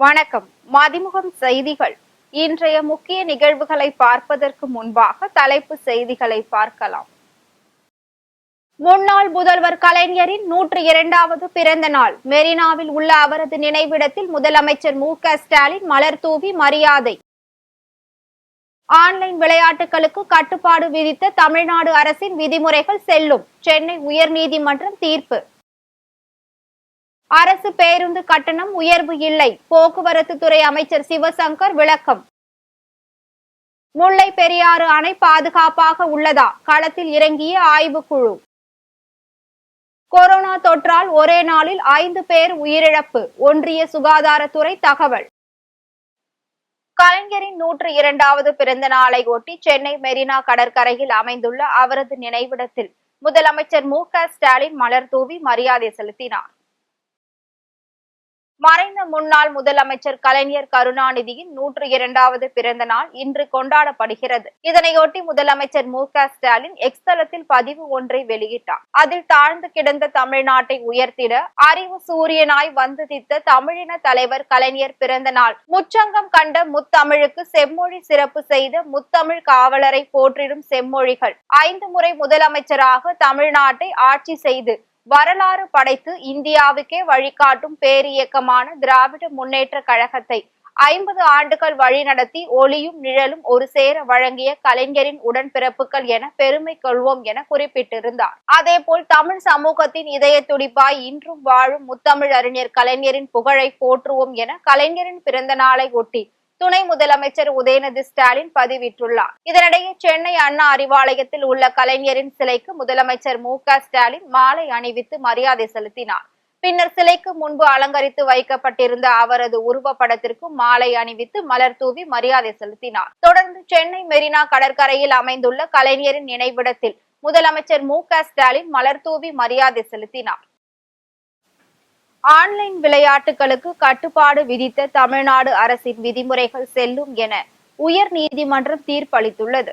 வணக்கம். மதிமுகம் செய்திகள். இன்றைய முக்கிய நிகழ்வுகளை பார்ப்பதற்கு முன்பாக தலைப்பு செய்திகளை பார்க்கலாம். முன்னாள் முதல்வர் கலைஞரின் 102வது பிறந்த நாள். மெரினாவில் உள்ள அவரது நினைவிடத்தில் முதலமைச்சர் மு.க.ஸ்டாலின் மலர் தூவி மரியாதை. ஆன்லைன் விளையாட்டுகளுக்கு கட்டுப்பாடு விதித்த தமிழ்நாடு அரசின் விதிமுறைகள் செல்லும். சென்னை உயர்நீதிமன்றம் தீர்ப்பு. அரசு பேருந்து கட்டணம் உயர்வு இல்லை. போக்குவரத்து துறை அமைச்சர் சிவசங்கர் விளக்கம். முல்லை பெரியாறு அணை பாதுகாப்பாக உள்ளதா? களத்தில் இறங்கிய ஆய்வுக்குழு. கொரோனா தொற்றால் ஒரே நாளில் 5 பேர் உயிரிழப்பு. ஒன்றிய சுகாதாரத்துறை தகவல். கலைஞரின் 102வது பிறந்த நாளை ஒட்டி சென்னை மெரினா கடற்கரையில் அமைந்துள்ள அவரது நினைவிடத்தில் முதலமைச்சர் மு.க.ஸ்டாலின் மலர் தூவி மரியாதை செலுத்தினார். மறைந்த முன்னாள் முதலமைச்சர் கலைஞர் கருணாநிதியின் 102வது பிறந்த நாள் இன்று கொண்டாடப்படுகிறது. இதனையொட்டி முதலமைச்சர் மு.க.ஸ்டாலின் எக்ஸ் தளத்தில் பதிவு ஒன்றை வெளியிட்டார். அதில் தாழ்ந்து கிடந்த தமிழ்நாட்டை உயர்த்திட அறிவு சூரியனாய் வந்துதித்த தமிழின தலைவர் கலைஞர் பிறந்த நாள். முச்சங்கம் கண்ட முத்தமிழுக்கு செம்மொழி சிறப்பு செய்த முத்தமிழ் காவலரை போற்றிடும் செம்மொழிகள். 5 முறை முதலமைச்சராக தமிழ்நாட்டை ஆட்சி செய்து வரலாறு படைத்து இந்தியாவுக்கே வழிகாட்டும் பேரியக்கமான திராவிட முன்னேற்ற கழகத்தை 50 ஆண்டுகள் வழிநடத்தி ஒளியும் நிழலும் ஒரு சேர வழங்கிய கலைஞரின் உடன்பிறப்புகள் என பெருமை கொள்வோம் என குறிப்பிட்டிருந்தார். அதேபோல் தமிழ் சமூகத்தின் இதய துடிப்பாய் இன்றும் வாழும் முத்தமிழ் அறிஞர் கலைஞரின் புகழை போற்றுவோம் என கலைஞரின் பிறந்த நாளை ஒட்டி துணை முதலமைச்சர் உதயநிதி ஸ்டாலின் பதிவிட்டுள்ளார். இதனிடையே சென்னை அண்ணா அறிவாலயத்தில் உள்ள கலைஞரின் சிலைக்கு முதலமைச்சர் மு.க.ஸ்டாலின் மாலை அணிவித்து மரியாதை செலுத்தினார். பின்னர் சிலைக்கு முன்பு அலங்கரித்து வைக்கப்பட்டிருந்த அவரது உருவப்படத்திற்கு மாலை அணிவித்து மலர் தூவி மரியாதை செலுத்தினார். தொடர்ந்து சென்னை மெரினா கடற்கரையில் அமைந்துள்ள கலைஞரின் நினைவிடத்தில் முதலமைச்சர் மு.க.ஸ்டாலின் மலர் தூவி மரியாதை செலுத்தினார். ஆன்லைன் விளையாட்டுகளுக்கு கட்டுப்பாடு விதித்த தமிழ்நாடு அரசின் விதிமுறைகள் செல்லும் என உயர் நீதிமன்றம் தீர்ப்பளித்துள்ளது.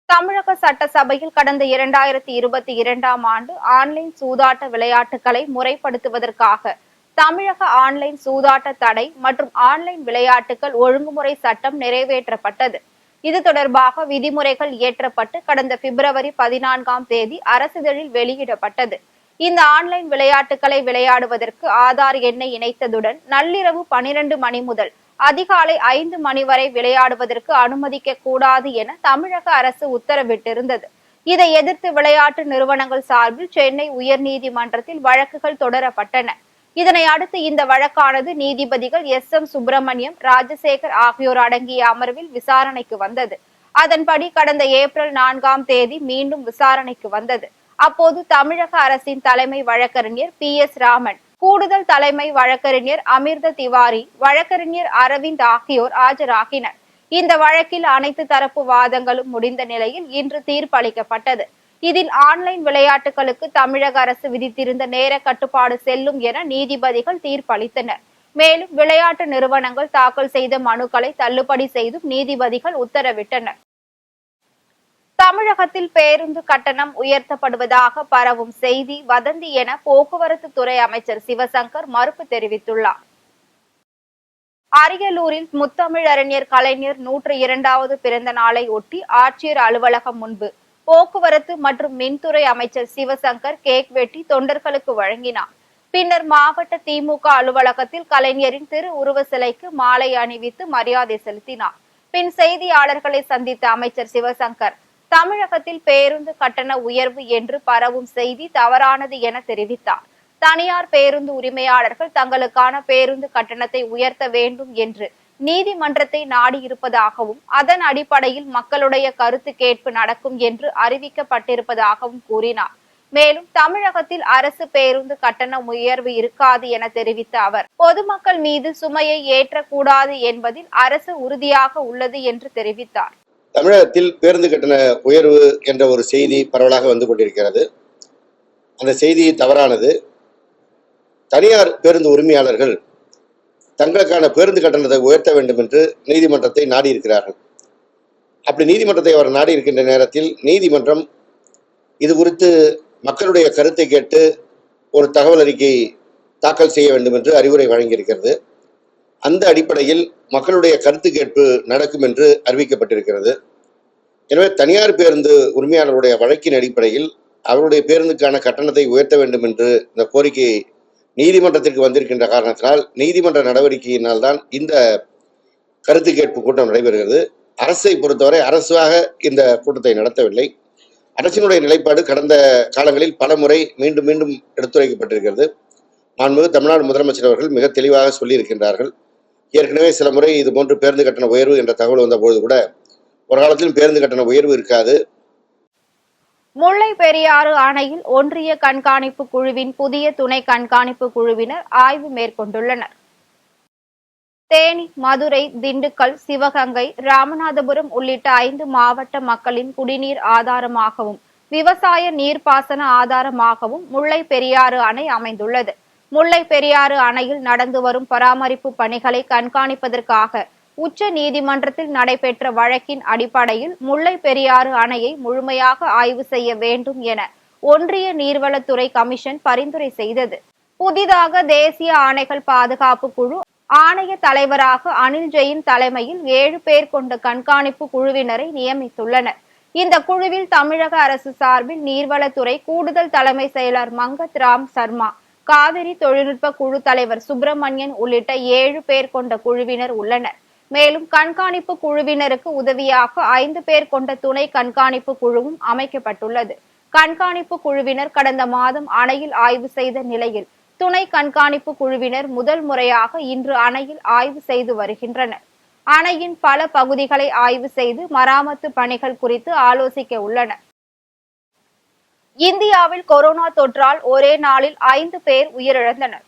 தமிழக சட்டசபையில் கடந்த 2022ஆம் ஆண்டு ஆன்லைன் சூதாட்ட விளையாட்டுகளை முறைப்படுத்துவதற்காக தமிழக ஆன்லைன் சூதாட்ட தடை மற்றும் ஆன்லைன் விளையாட்டுகள் ஒழுங்குமுறை சட்டம் நிறைவேற்றப்பட்டது. இது தொடர்பாக விதிமுறைகள் இயற்றப்பட்டு கடந்த பிப்ரவரி 14ஆம் தேதி அரசிதழில் வெளியிடப்பட்டது. இந்த ஆன்லைன் விளையாட்டுகளை விளையாடுவதற்கு ஆதார் எண்ணை இணைத்ததுடன் நள்ளிரவு 12 மணி முதல் அதிகாலை 5 மணி வரை விளையாடுவதற்கு அனுமதிக்க கூடாது என தமிழக அரசு உத்தரவிட்டிருந்தது. இதை எதிர்த்து விளையாட்டு நிறுவனங்கள் சார்பில் சென்னை உயர்நீதிமன்றத்தில் வழக்குகள் தொடரப்பட்டன. இதனை அடுத்து இந்த வழக்கானது நீதிபதிகள் S.M. சுப்பிரமணியம், ராஜசேகர் ஆகியோர் அடங்கிய அமர்வில் விசாரணைக்கு வந்தது. அதன்படி கடந்த ஏப்ரல் 4ஆம் தேதி மீண்டும் விசாரணைக்கு வந்தது. அப்போது தமிழக அரசின் தலைமை வழக்கறிஞர் P.S. ராமன், கூடுதல் தலைமை வழக்கறிஞர் அமிர்த திவாரி, வழக்கறிஞர் அரவிந்த் ஆகியோர் ஆஜராகினர். இந்த வழக்கில் அனைத்து தரப்பு வாதங்களும் முடிந்த நிலையில் இன்று தீர்ப்பளிக்கப்பட்டது. இதில் ஆன்லைன் விளையாட்டுகளுக்கு தமிழக அரசு விதித்திருந்த நேர கட்டுப்பாடு செல்லும் என நீதிபதிகள் தீர்ப்பளித்தனர். மேலும் விளையாட்டு நிறுவனங்கள் தாக்கல் செய்த மனுக்களை தள்ளுபடி செய்தும் நீதிபதிகள் உத்தரவிட்டனர். தமிழகத்தில் பேருந்து கட்டணம் உயர்த்தப்படுவதாக பரவும் செய்தி வதந்தி என போக்குவரத்து துறை அமைச்சர் சிவசங்கர் மறுப்பு தெரிவித்துள்ளார். அரியலூரில் முத்தமிழ் அறிஞர் கலைஞர் 102வது பிறந்த நாளை ஒட்டி ஆட்சியர் அலுவலகம் முன்பு போக்குவரத்து மற்றும் மின்துறை அமைச்சர் சிவசங்கர் கேக் வெட்டி தொண்டர்களுக்கு வழங்கினார். பின்னர் மாவட்ட திமுக அலுவலகத்தில் கலைஞரின் திரு உருவ சிலைக்கு மாலை அணிவித்து மரியாதை செலுத்தினார். பின் செய்தியாளர்களை சந்தித்த அமைச்சர் சிவசங்கர் தமிழகத்தில் பேருந்து கட்டண உயர்வு என்று பரவும் செய்தி தவறானது என தெரிவித்தார். தனியார் பேருந்து உரிமையாளர்கள் தங்களுக்கான பேருந்து கட்டணத்தை உயர்த்த வேண்டும் என்று நீதிமன்றத்தை நாடியிருப்பதாகவும் அதன் அடிப்படையில் மக்களுடைய கருத்து கேட்பு நடக்கும் என்று அறிவிக்கப்பட்டிருப்பதாகவும் கூறினார். மேலும் தமிழகத்தில் அரசு பேருந்து கட்டண உயர்வு இருக்காது என தெரிவித்த அவர் பொதுமக்கள் மீது சுமையை ஏற்றக்கூடாது என்பதில் அரசு உறுதியாக உள்ளது என்று தெரிவித்தார். தமிழகத்தில் பேருந்து கட்டண உயர்வு என்ற ஒரு செய்தி பரவலாக வந்து கொண்டிருக்கிறது. அந்த செய்தி தவறானது. தனியார் பேருந்து உரிமையாளர்கள் தங்களுக்கான பேருந்து கட்டணத்தை உயர்த்த வேண்டும் என்று நீதிமன்றத்தை நாடியிருக்கிறார்கள். அப்படி நீதிமன்றத்தை அவர் நாடி இருக்கின்ற நேரத்தில் நீதிமன்றம் இது குறித்து மக்களுடைய கருத்தை கேட்டு ஒரு தகவல் அறிக்கை தாக்கல் செய்ய வேண்டும் என்று அறிவுரை வழங்கியிருக்கிறது. அந்த அடிப்படையில் மக்களுடைய கருத்து கேட்பு நடக்கும் என்று அறிவிக்கப்பட்டிருக்கிறது. எனவே தனியார் பேருந்து உரிமையாளருடைய வழக்கின் அடிப்படையில் அவருடைய பேருந்துக்கான கட்டணத்தை உயர்த்த வேண்டும் என்று இந்த கோரிக்கை நீதிமன்றத்திற்கு வந்திருக்கின்ற காரணத்தினால் நீதிமன்ற நடவடிக்கையினால் தான் இந்த கருத்து கேட்பு கூட்டம் நடைபெறுகிறது. அரசை பொறுத்தவரை அரசாக இந்த கூட்டத்தை நடத்தவில்லை. அரசினுடைய நிலைப்பாடு கடந்த காலங்களில் பல முறை மீண்டும் மீண்டும் எடுத்துரைக்கப்பட்டிருக்கிறது. மாண்புமிகு தமிழ்நாடு முதலமைச்சர் அவர்கள் மிக தெளிவாக சொல்லியிருக்கின்றார்கள். ஏற்கனவே சில முறை இது போன்று பேருந்து கட்டண உயர்வு என்ற தகவல் வந்தபோது கூட ஒரு காலத்திலும் பேருந்து கட்டண உயர்வு இருக்காது. முல்லை பெரியாறு அணையில் ஒன்றிய கண்காணிப்பு குழுவின் புதிய துணை கண்காணிப்பு குழுவினர் ஆய்வு மேற்கொண்டுள்ளனர். தேனி, மதுரை, திண்டுக்கல், சிவகங்கை, ராமநாதபுரம் உள்ளிட்ட 5 மாவட்ட மக்களின் குடிநீர் ஆதாரமாகவும் விவசாய நீர்ப்பாசன ஆதாரமாகவும் முல்லை பெரியாறு அணை அமைந்துள்ளது. முல்லை பெரியாறு அணையில் நடந்து வரும் பராமரிப்பு பணிகளை கண்காணிப்பதற்காக உச்ச நீதிமன்றத்தில் நடைபெற்ற வழக்கின் அடிப்படையில் முல்லை பெரியாறு அணையை முழுமையாக ஆய்வு செய்ய வேண்டும் என ஒன்றிய நீர்வளத்துறை கமிஷன் பரிந்துரை செய்தது. புதிதாக தேசிய ஆணைகள் பாதுகாப்பு குழு ஆணைய தலைவராக அனில் ஜெயின் தலைமையில் 7 பேர் கொண்ட கண்காணிப்பு குழுவினரை நியமித்துள்ளனர். இந்த குழுவில் தமிழக அரசு சார்பில் நீர்வளத்துறை கூடுதல் தலைமை செயலர் மங்கத் ராம் சர்மா, காவிரி தொழில்நுட்ப குழு தலைவர் சுப்பிரமணியன் உள்ளிட்ட 7 பேர் கொண்ட குழுவினர் உள்ளனர். மேலும் கண்காணிப்பு குழுவினருக்கு உதவியாக 5 பேர் கொண்ட துணை கண்காணிப்பு குழுவும் அமைக்கப்பட்டுள்ளது. கண்காணிப்பு குழுவினர் கடந்த மாதம் அணையில் ஆய்வு செய்த நிலையில் துணை கண்காணிப்பு குழுவினர் முதல் முறையாக இன்று அணையில் ஆய்வு செய்து வருகின்றனர். அணையின் பல பகுதிகளை ஆய்வு செய்து மராமத்து பணிகள் குறித்து ஆலோசிக்க உள்ளனர். இந்தியாவில் கொரோனா தொற்றால் ஒரே நாளில் 5 பேர் உயிரிழந்தனர்.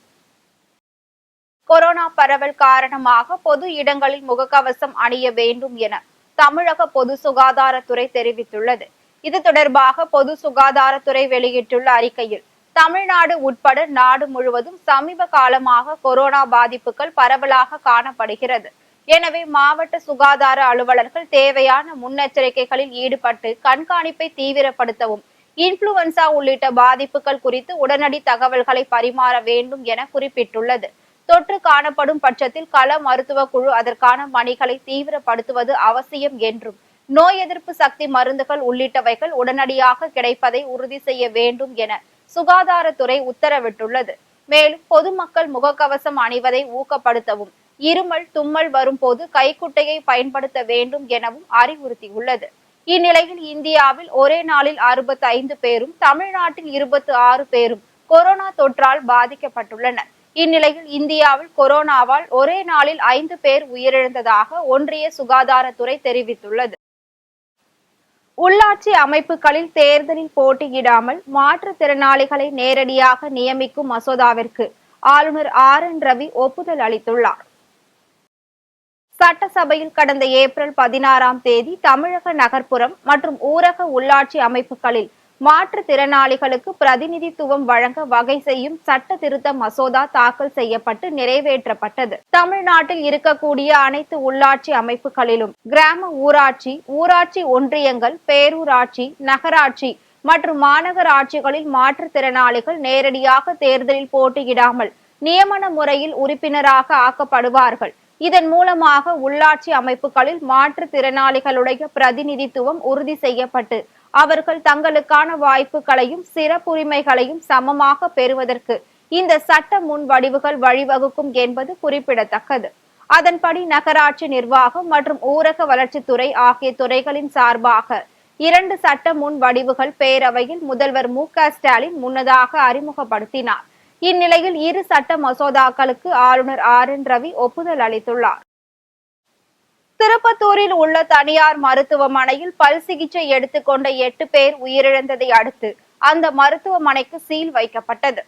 கொரோனா பரவல் காரணமாக பொது இடங்களில் முகக்கவசம் அணிய வேண்டும் என தமிழக பொது சுகாதாரத்துறை தெரிவித்துள்ளது. இது தொடர்பாக பொது சுகாதாரத்துறை வெளியிட்டுள்ள அறிக்கையில், தமிழ்நாடு உட்பட நாடு முழுவதும் சமீப காலமாக கொரோனா பாதிப்புகள் பரவலாக காணப்படுகிறது. எனவே மாவட்ட சுகாதார அலுவலர்கள் தேவையான முன்னெச்சரிக்கைகளில் ஈடுபட்டு கண்காணிப்பை தீவிரப்படுத்தவும், இன்ஃபுளுவன்சா உள்ளிட்ட பாதிப்புகள் குறித்து உடனடி தகவல்களை பரிமாற வேண்டும் என குறிப்பிட்டுள்ளது. தொற்று காணப்படும் பட்சத்தில் கள மருத்துவ குழு அதற்கான பணிகளை தீவிரப்படுத்துவது அவசியம் என்றும், நோய் எதிர்ப்பு சக்தி மருந்துகள் உள்ளிட்டவைகள் உடனடியாக கிடைப்பதை உறுதி செய்ய வேண்டும் என சுகாதாரத்துறை உத்தரவிட்டுள்ளது. மேலும் பொதுமக்கள் முகக்கவசம் அணிவதை ஊக்கப்படுத்தவும், இருமல், தும்மல் வரும்போது கைக்குட்டையை பயன்படுத்த வேண்டும் எனவும் அறிவுறுத்தியுள்ளது. இந்நிலையில் இந்தியாவில் ஒரே நாளில் 65 பேரும், தமிழ்நாட்டில் 26 பேரும் கொரோனா தொற்றால் பாதிக்கப்பட்டுள்ளனர். இந்நிலையில் இந்தியாவில் கொரோனாவால் ஒரே நாளில் 5 பேர் உயிரிழந்ததாக ஒன்றிய சுகாதாரத்துறை தெரிவித்துள்ளது. உள்ளாட்சி அமைப்புகளில் தேர்தலில் போட்டியிடாமல் மாற்றுத்திறனாளிகளை நேரடியாக நியமிக்கும் மசோதாவிற்கு ஆளுநர் RN ரவி ஒப்புதல் அளித்துள்ளார். சட்டசபையில் கடந்த ஏப்ரல் 16ஆம் தேதி தமிழக நகர்ப்புறம் மற்றும் ஊரக உள்ளாட்சி அமைப்புகளில் மாற்றுத்திறனாளிகளுக்கு பிரதிநிதித்துவம் வழங்க வகை செய்யும் சட்ட திருத்த மசோதா தாக்கல் செய்யப்பட்டு நிறைவேற்றப்பட்டது. தமிழ்நாட்டில் இருக்கக்கூடிய அனைத்து உள்ளாட்சி அமைப்புகளிலும் கிராம ஊராட்சி, ஊராட்சி ஒன்றியங்கள், பேரூராட்சி, நகராட்சி மற்றும் மாநகராட்சிகளில் மாற்றுத்திறனாளிகள் நேரடியாக தேர்தலில் போட்டியிடாமல் நியமன முறையில் உறுப்பினராக ஆக்கப்படுவார்கள். இதன் மூலமாக உள்ளாட்சி அமைப்புகளில் மாற்றுத்திறனாளிகளுடைய பிரதிநிதித்துவம் உறுதி செய்யப்பட்டு அவர்கள் தங்களுக்கான வாய்ப்புகளையும் சிறப்புரிமைகளையும் சமமாக பெறுவதற்கு இந்த சட்ட முன்வடிவுகள் வழிவகுக்கும் என்பது குறிப்பிடத்தக்கது. அதன்படி நகராட்சி நிர்வாகம் மற்றும் ஊரக வளர்ச்சித்துறை ஆகிய துறைகளின் சார்பாக 2 சட்ட முன்வடிவுகள் பேரவையில் முதல்வர் மு.க. ஸ்டாலின் முன்னதாக அறிமுகப்படுத்தினார். இந்நிலையில் 2 சட்ட மசோதாக்களுக்கு ஆளுநர் RN ரவி ஒப்புதல் அளித்துள்ளார். திருப்பத்தூரில் உள்ள தனியார் மருத்துவமனையில் பல் சிகிச்சை எடுத்துக்கொண்ட 8 பேர் உயிரிழந்ததை அடுத்து அந்த மருத்துவமனைக்கு சீல் வைக்கப்பட்டது.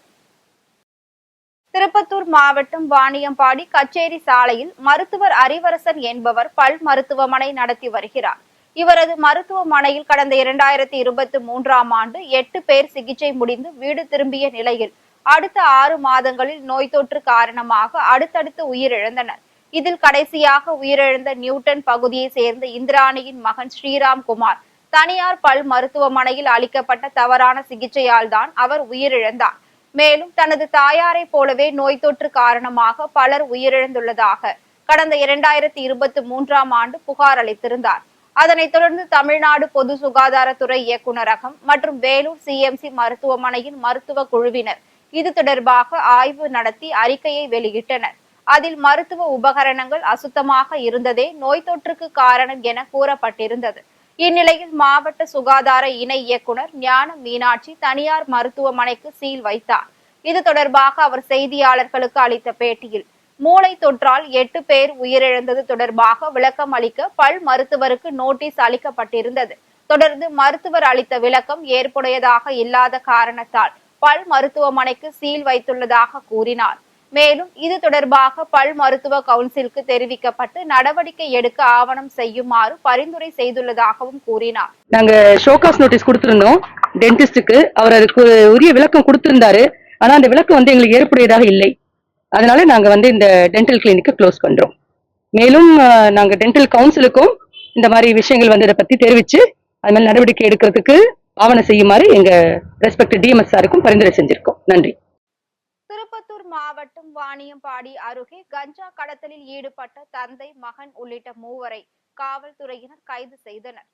திருப்பத்தூர் மாவட்டம் வாணியம்பாடி கச்சேரி சாலையில் மருத்துவர் அறிவரசன் என்பவர் பல் மருத்துவமனை நடத்தி வருகிறார். இவரது மருத்துவமனையில் கடந்த 2023ஆம் ஆண்டு 8 பேர் சிகிச்சை முடிந்து வீடு திரும்பிய நிலையில் அடுத்த 6 மாதங்களில் நோய் தொற்று காரணமாக அடுத்தடுத்து உயிரிழந்தனர். இதில் கடைசியாக உயிரிழந்த நியூட்டன் பகுதியை சேர்ந்த இந்திராணியின் மகன் ஸ்ரீராம் குமார் தனியார் பல் மருத்துவமனையில் அளிக்கப்பட்ட தவறான சிகிச்சையால் தான் அவர் உயிரிழந்தார். மேலும் தனது தாயாரை போலவே நோய் தொற்று காரணமாக பலர் உயிரிழந்துள்ளதாக கடந்த 2023ஆம் ஆண்டு புகார் அளித்திருந்தார். அதனைத் தொடர்ந்து தமிழ்நாடு பொது சுகாதாரத்துறை இயக்குநரகம் மற்றும் வேலூர் சிஎம்சி மருத்துவமனையின் மருத்துவ குழுவினர் இது தொடர்பாக ஆய்வு நடத்தி அறிக்கையை வெளியிட்டனர். அதில் மருத்துவ உபகரணங்கள் அசுத்தமாக இருந்ததே நோய் தொற்றுக்கு காரணம் என கூறப்பட்டிருந்தது. இந்நிலையில் மாவட்ட சுகாதார இணை இயக்குனர் ஞான மீனாட்சி தனியார் மருத்துவமனைக்கு சீல் வைத்தார். இது தொடர்பாக அவர் செய்தியாளர்களுக்கு அளித்த பேட்டியில் மூளை தொற்றால் 8 பேர் உயிரிழந்தது தொடர்பாக விளக்கம் அளிக்க பல் மருத்துவருக்கு நோட்டீஸ் அளிக்கப்பட்டிருந்தது. தொடர்ந்து மருத்துவர் அளித்த விளக்கம் ஏற்புடையதாக இல்லாத காரணத்தால் பல் மருத்துவமனைக்கு சீல் வைத்துள்ளதாக கூறினார். மேலும் இது தொடர்பாக பல் மருத்துவ கவுன்சிலுக்கு தெரிவிக்கப்பட்டு நடவடிக்கை எடுக்க ஆவணம் செய்யுமாறு பரிந்துரை செய்துள்ளதாகவும் கூறினார். நாங்க ஷோகாஸ் நோட்டீஸ் கொடுத்திருந்தோம் டென்டிஸ்டுக்கு. அவர் அதுக்கு உரிய விளக்கம் கொடுத்திருந்தாரு. ஆனா அந்த விளக்கம் எங்களுக்கு ஏற்புடையதாக இல்லை. அதனால நாங்க இந்த டென்டல் கிளினிக்கை க்ளோஸ் பண்றோம். மேலும் நாங்க டென்டல் கவுன்சிலுக்கும் இந்த மாதிரி விஷயங்கள் இதை பத்தி தெரிவிச்சு அது மாதிரி நடவடிக்கை எடுக்கிறதுக்கு ஆவணம் செய்யுமாறு எங்க ரெஸ்பெக்ட் டிஎம்எஸ் சாருக்கும் பரிந்துரை செஞ்சிருக்கோம். நன்றி. திருப்பத்தூர் மாவட்டம் வாணியம்பாடி அருகே கஞ்சா கடத்தலில் ஈடுபட்ட தந்தை, மகன் உள்ளிட்ட 3 காவல்துறையினர் கைது செய்தனர்.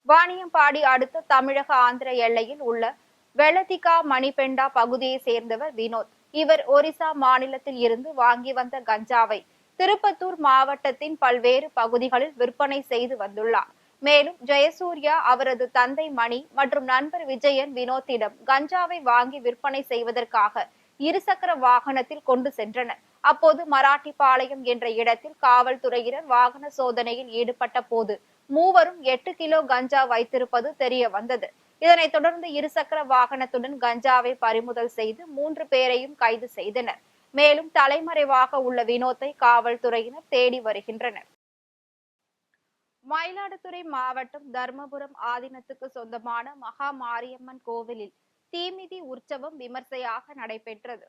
வாணியம்பாடி அடுத்த தமிழக ஆந்திர எல்லையில் உள்ள வெளதிகா மணிபெண்டா பகுதியை சேர்ந்தவர் வினோத். இவர் ஒரிசா மாநிலத்தில் இருந்து வாங்கி வந்த கஞ்சாவை திருப்பத்தூர் மாவட்டத்தின் பல்வேறு பகுதிகளில் விற்பனை செய்து வந்துள்ளார். மேலும் ஜெயசூர்யா, அவரது தந்தை மணி மற்றும் நண்பர் விஜயன் வினோத்திடம் கஞ்சாவை வாங்கி விற்பனை செய்வதற்காக இருசக்கர வாகனத்தில் கொண்டு சென்றனர். அப்போது மராட்டிப்பாளையம் என்ற இடத்தில் காவல்துறையினர் வாகன சோதனையில் ஈடுபட்ட போது 8 கிலோ கஞ்சா வைத்திருப்பது தெரிய வந்தது. இதனைத் தொடர்ந்து இருசக்கர வாகனத்துடன் கஞ்சாவை பறிமுதல் செய்து 3 பேரையும் கைது செய்தனர். மேலும் தலைமறைவாக உள்ள வினோத்தை காவல்துறையினர் தேடி வருகின்றனர். மயிலாடுதுறை மாவட்டம் தர்மபுரம் ஆதீனத்துக்கு சொந்தமான மகா மாரியம்மன் கோவிலில் தீமிதி உற்சவம் விமர்சையாக நடைபெற்றது.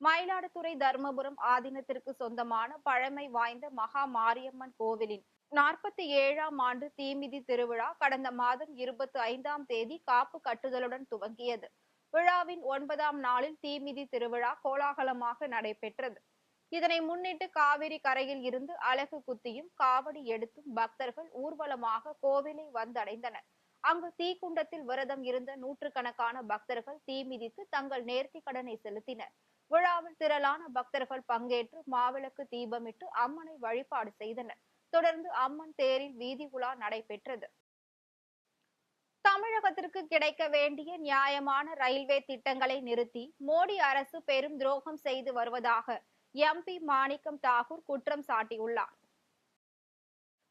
மயிலாடுதுறை தர்மபுரம் ஆதீனத்திற்கு சொந்தமான பழமை வாய்ந்த மகா மாரியம்மன் கோவிலின் 47ஆம் ஆண்டு தீமிதி திருவிழா கடந்த மாதம் 25ஆம் தேதி காப்பு கட்டுதலுடன் துவங்கியது. விழாவின் 9ஆம் நாளில் தீமிதி திருவிழா கோலாகலமாக நடைபெற்றது. இதனை முன்னிட்டு காவிரி கரையில் இருந்து அலகு குத்தியும் காவடி எடுத்தும் பக்தர்கள் ஊர்வலமாக கோவிலை வந்தடைந்தனர். அங்கு தீக்குண்டத்தில் விரதம் இருந்த நூற்றுக்கணக்கான பக்தர்கள் தீமிதித்து தங்கள் நேர்த்தி கடனை செலுத்தினர். விழாவில் திரளான பக்தர்கள் பங்கேற்று மாவிளக்கு தீபமிட்டு அம்மனை வழிபாடு செய்தனர். தொடர்ந்து அம்மன் தேரில் வீதி உலா நடைபெற்றது. தமிழகத்திற்கு கிடைக்க வேண்டிய நியாயமான ரயில்வே திட்டங்களை நிறுத்தி மோடி அரசு பெரும் துரோகம் செய்து வருவதாக எம்பி மாணிக்கம் தாகூர் குற்றம் சாட்டியுள்ளார்.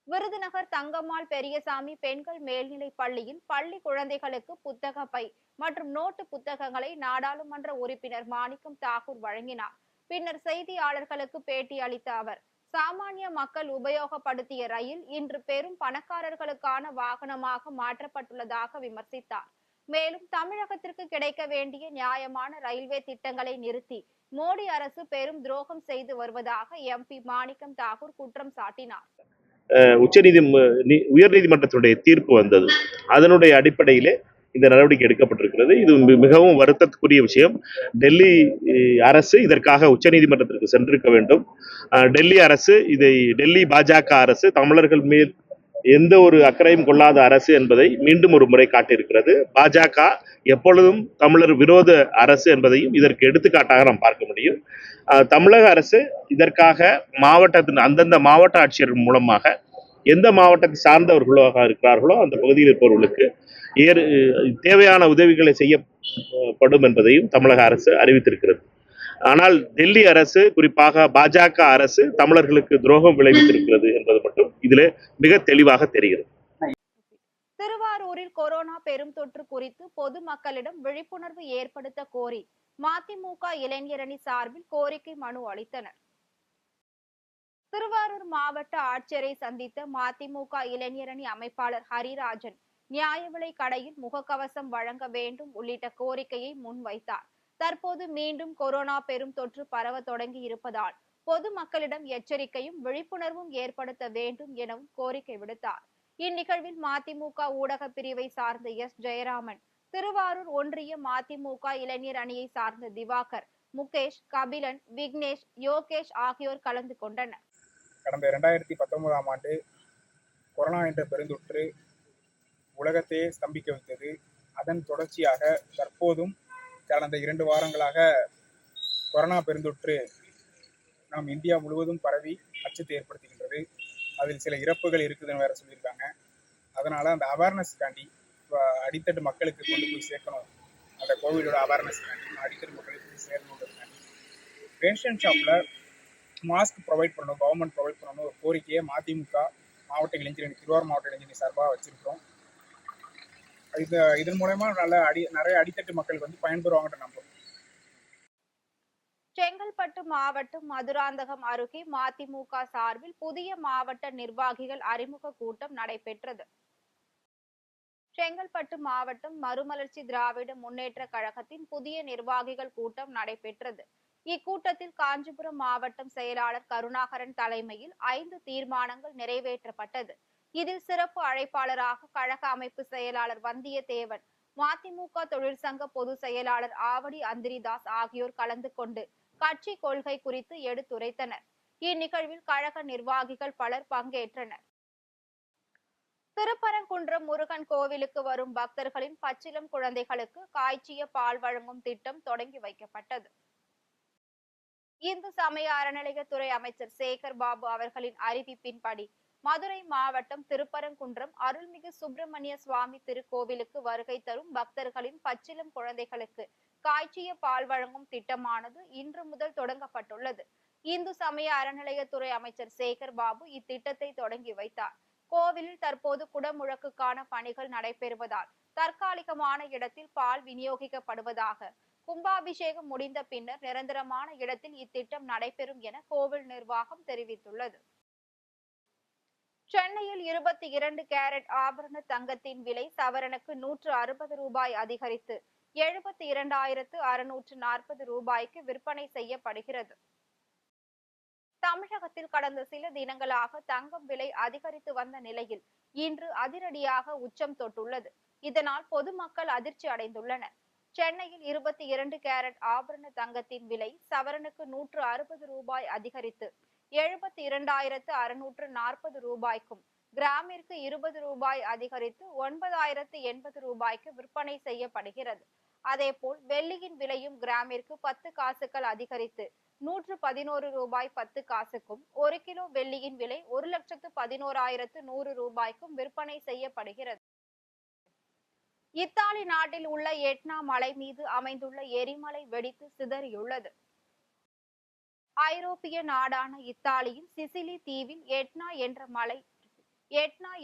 விருதுநகர் தங்கம்மாள் பெரியசாமி பெண்கள் மேல்நிலைப் பள்ளியில் பள்ளி குழந்தைகளுக்கு புத்தக பை மற்றும் நோட்டு புத்தகங்களை நாடாளுமன்ற உறுப்பினர் மாணிக்கம் தாகூர் வழங்கினார். பின்னர் செய்தியாளர்களுக்கு பேட்டி அளித்த அவர், சாமானிய மக்கள் உபயோகப்படுத்திய ரயில் இன்று பெரும் பணக்காரர்களுக்கான வாகனமாக மாற்றப்பட்டுள்ளதாக விமர்சித்தார். மேலும் தமிழகத்திற்கு கிடைக்க வேண்டிய நியாயமான ரயில்வே திட்டங்களை நிறுத்தி மோடி அரசு பெரும் துரோகம் செய்து வருவதாக எம்பி மாணிக்கம் தாகூர் குற்றம் சாட்டினார். உயர்நீதிமன்றத்துடைய தீர்ப்பு வந்தது. அதனுடைய அடிப்படையிலே இந்த நடவடிக்கை எடுக்கப்பட்டிருக்கிறது. இது மிகவும் வருத்தத்துக்குரிய விஷயம். டெல்லி அரசு இதற்காக உச்சநீதிமன்றத்திற்கு சென்றிருக்க வேண்டும். டெல்லி பாஜக அரசு தமிழர்கள் மேல் எந்த ஒரு அக்கறையும் கொள்ளாத அரசு என்பதை மீண்டும் ஒரு முறை காட்டியிருக்கிறது. பாஜக எப்பொழுதும் தமிழர் விரோத அரசு என்பதையும் இதற்கு எடுத்துக்காட்டாக நாம் பார்க்க முடியும். தமிழக அரசு இதற்காக அந்தந்த மாவட்ட ஆட்சியர்கள் மூலமாக எந்த மாவட்டத்தை சார்ந்தவர்களாக இருக்கிறார்களோ அந்த பகுதியில் இருப்பவர்களுக்கு தேவையான உதவிகளை செய்யப்படும் என்பதையும் தமிழக அரசு அறிவித்திருக்கிறது. ஆனால் டெல்லி அரசு, குறிப்பாக பாஜக அரசு தமிழர்களுக்கு துரோகம் விளைவித்திருக்கிறது என்பது மட்டும் இதிலே மிக தெளிவாக தெரிகிறது. திருவாரூரில் கொரோனா பெரும் தொற்று குறித்து பொதுமக்களிடம் விழிப்புணர்வு ஏற்படுத்த கோரி மதிமுக இளைஞரணி சார்பில் கோரிக்கை மனு அளித்தனர். திருவாரூர் மாவட்ட ஆட்சியரை சந்தித்த மதிமுக இளைஞரணி அமைப்பாளர் ஹரிராஜன் நியாய விலை கடையில் முகக்கவசம் வழங்க வேண்டும் உள்ளிட்ட கோரிக்கையை முன்வைத்தார். தற்போது மீண்டும் கொரோனா பெரும் தொற்று பரவ தொடங்கி இருப்பதால் பொதுமக்களிடம் எச்சரிக்கையும் விழிப்புணர்வும் ஏற்படுத்த வேண்டும் எனவும் கோரிக்கை விடுத்தார். இந்நிகழ்வில் மதிமுக ஊடக பிரிவை சார்ந்த எஸ். ஜெயராமன், திருவாரூர் ஒன்றிய மதிமுக இளைஞர் அணியை சார்ந்த திவாகர், முகேஷ், கபிலன், விக்னேஷ், யோகேஷ் ஆகியோர் கலந்து கொண்டனர். கடந்த 2019ஆம் ஆண்டு கொரோனா என்ற பெருந்தொற்று உலகத்தையே ஸ்தம்பிக்க வைத்தது. அதன் தொடர்ச்சியாக தற்போதும் கடந்த 2 வாரங்களாக கொரோனா பெருந்தொற்று நாம் இந்தியா முழுவதும் பரவி அச்சத்தை ஏற்படுத்துகின்றது. அதில் சில இறப்புகள் இருக்குதுன்னு வேற சொல்லியிருக்காங்க. அதனால அந்த அவேர்னஸ்க்காண்டி அடித்தட்டு மக்களுக்கு கொண்டு போய் சேர்க்கணும், அந்த கோவிடோட அவேர்னஸ்க்காண்டி அடித்தட்டு மக்களுக்கு போய் சேரணுன்றதுக்காண்டி ரேஷன் ஷாப்பில் மாஸ்க் ப்ரொவைட் பண்ணணும், கவர்மெண்ட் ப்ரொவைட் பண்ணணும் ஒரு கோரிக்கையை மதிமுக மாவட்ட இளைஞரணி, திருவாரூர் மாவட்ட இளைஞரணி சார்பாக வச்சிருக்கிறோம். இதன் மூலமா நிறைய அடித்தட்டு மக்களுக்கு வந்து பயன்பெறுவாங்கன்ற நம்புறோம். செங்கல்பட்டு மாவட்டம் மதுராந்தகம் அருகே மதிமுக சார்பில் புதிய மாவட்ட நிர்வாகிகள் அறிமுக கூட்டம் நடைபெற்றது. செங்கல்பட்டு மாவட்டம் மறுமலர்ச்சி திராவிட முன்னேற்ற கழகத்தின் புதிய நிர்வாகிகள் கூட்டம் நடைபெற்றது. இக்கூட்டத்தில் காஞ்சிபுரம் மாவட்டம் செயலாளர் கருணாகரன் தலைமையில் 5 தீர்மானங்கள் நிறைவேற்றப்பட்டது. இதில் சிறப்பு அழைப்பாளராக கழக அமைப்பு செயலாளர் வந்தியத்தேவன், மதிமுக தொழிற்சங்க பொதுச் செயலாளர் ஆவடி அந்திரிதாஸ் ஆகியோர் கலந்து கொண்டு கட்சி கொள்கை குறித்து எடுத்துரைத்தனர். இந்நிகழ்வில் கழக நிர்வாகிகள் பலர் பங்கேற்றனர். திருப்பரங்குன்றம் முருகன் கோவிலுக்கு வரும் பக்தர்களின் பச்சிளம் குழந்தைகளுக்கு காய்ச்சிய பால் வழங்கும் திட்டம் தொடங்கி வைக்கப்பட்டது. இந்து சமய அறநிலையத்துறை அமைச்சர் சேகர் பாபு அவர்களின் அறிவிப்பின்படி மதுரை மாவட்டம் திருப்பரங்குன்றம் அருள்மிகு சுப்பிரமணிய சுவாமி திருக்கோவிலுக்கு வருகை தரும் பக்தர்களின் பச்சிளம் குழந்தைகளுக்கு காய்ச்சிய பால் வழங்கும் திட்டமானது இன்று முதல் தொடங்கப்பட்டுள்ளது. இந்து சமய அறநிலையத்துறை அமைச்சர் சேகர் பாபு இத்திட்டத்தை தொடங்கி வைத்தார். கோவிலில் தற்போது குடமுழக்குக்கான பணிகள் நடைபெறுவதால் தற்காலிகமான இடத்தில் பால் விநியோகிக்கப்படுவதாக, கும்பாபிஷேகம் முடிந்த பின்னர் நிரந்தரமான இடத்தில் இத்திட்டம் நடைபெறும் என கோவில் நிர்வாகம் தெரிவித்துள்ளது. சென்னையில் 22 கேரட் ஆபரண தங்கத்தின் விலை சவரனுக்கு 160 ரூபாய் அதிகரித்து 72,640 ரூபாய்க்கு விற்பனை செய்யப்படுகிறது. தமிழகத்தில் கடந்த சில தினங்களாக தங்கம் விலை அதிகரித்து வந்த நிலையில் இன்று அதிரடியாக உச்சம் தொட்டுள்ளது. இதனால் பொதுமக்கள் அதிர்ச்சி அடைந்துள்ளனர். சென்னையில் 22 கேரட் ஆபரண தங்கத்தின் விலை சவரனுக்கு 160 ரூபாய் அதிகரித்து 72,640 ரூபாய்க்கும், கிராமிற்கு 20 ரூபாய் அதிகரித்து 9,080 ரூபாய்க்கு விற்பனை செய்யப்படுகிறது. அதேபோல் வெள்ளியின் விலையும் கிராமிற்கு 10 காசுகள் அதிகரித்து 111 ரூபாய் 10 காசுக்கும், 1 கிலோ வெள்ளியின் விலை 1,11,100 ரூபாய்க்கும் விற்பனை செய்யப்படுகிறது. இத்தாலி நாட்டில் உள்ள எட்னா மலை மீது அமைந்துள்ள எரிமலை வெடித்து சிதறியுள்ளது. ஐரோப்பிய நாடான இத்தாலியின் சிசிலி தீவில் எட்னா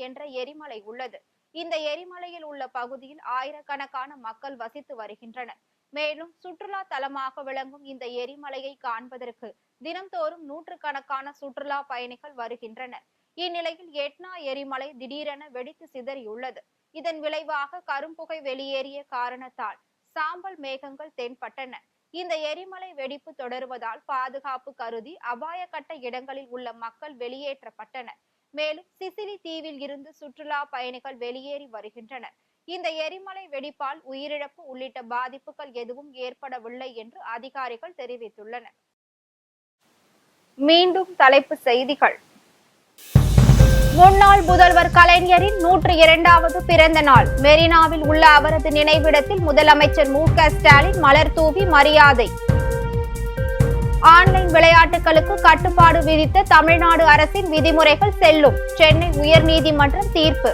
என்ற எரிமலை உள்ளது. இந்த எரிமலையில் உள்ள பகுதியில் ஆயிரக்கணக்கான மக்கள் வசித்து வருகின்றனர். மேலும் சுற்றுலா தலமாக விளங்கும் இந்த எரிமலையை காண்பதற்கு தினம்தோறும் நூற்றுக்கணக்கான சுற்றுலா பயணிகள் வருகின்றனர். இந்நிலையில் எட்னா எரிமலை திடீரென வெடித்து சிதறியுள்ளது. இதன் விளைவாக கரும்புகை வெளியேறிய காரணத்தால் சாம்பல் மேகங்கள் தென்பட்டன. இந்த எரிமலை வெடிப்பு தொடருவதால் பாதுகாப்பு கருதி அபாய கட்ட இடங்களில் உள்ள மக்கள் வெளியேற்றப்பட்டனர். மேலும் சிசிலி தீவில் இருந்து சுற்றுலா பயணிகள் வெளியேறி வருகின்றனர். இந்த எரிமலை வெடிப்பால் உயிரிழப்பு உள்ளிட்ட பாதிப்புகள் எதுவும் ஏற்படவில்லை என்று அதிகாரிகள் தெரிவித்துள்ளனர். மீண்டும் தலைப்புச் செய்திகள். முன்னாள் முதல்வர் கலைஞரின் 102வது பிறந்த நாள். மெரினாவில் உள்ள அவரது நினைவிடத்தில் முதலமைச்சர் மு.க. ஸ்டாலின் மலர் தூவி மரியாதை. ஆன்லைன் விளையாட்டுகளுக்கு கட்டுப்பாடு விதித்த தமிழ்நாடு அரசின் விதிமுறைகள் செல்லும். சென்னை உயர்நீதிமன்றம் தீர்ப்பு.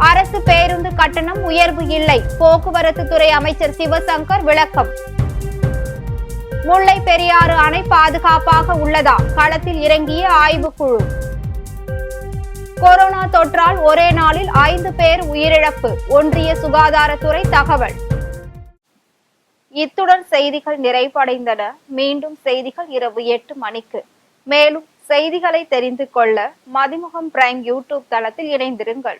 அரசு பேருந்து கட்டணம் உயர்வு இல்லை. போக்குவரத்து துறை அமைச்சர் சிவசங்கர் விளக்கம். முல்லை பெரியாறு அணை பாதுகாப்பாக உள்ளதா? களத்தில் இறங்கிய ஆய்வுக்குழு. கொரோனா தொற்றால் ஒரே நாளில் 5 பேர் உயிரிழப்பு. ஒன்றிய சுகாதாரத்துறை தகவல். இத்துடன் செய்திகள் நிறைவடைந்தன. மீண்டும் செய்திகள் இரவு 8 மணிக்கு. மேலும் செய்திகளை தெரிந்து கொள்ள மதிமுகம் பிரைம் யூடியூப் தளத்தில் இணைந்திருங்கள்.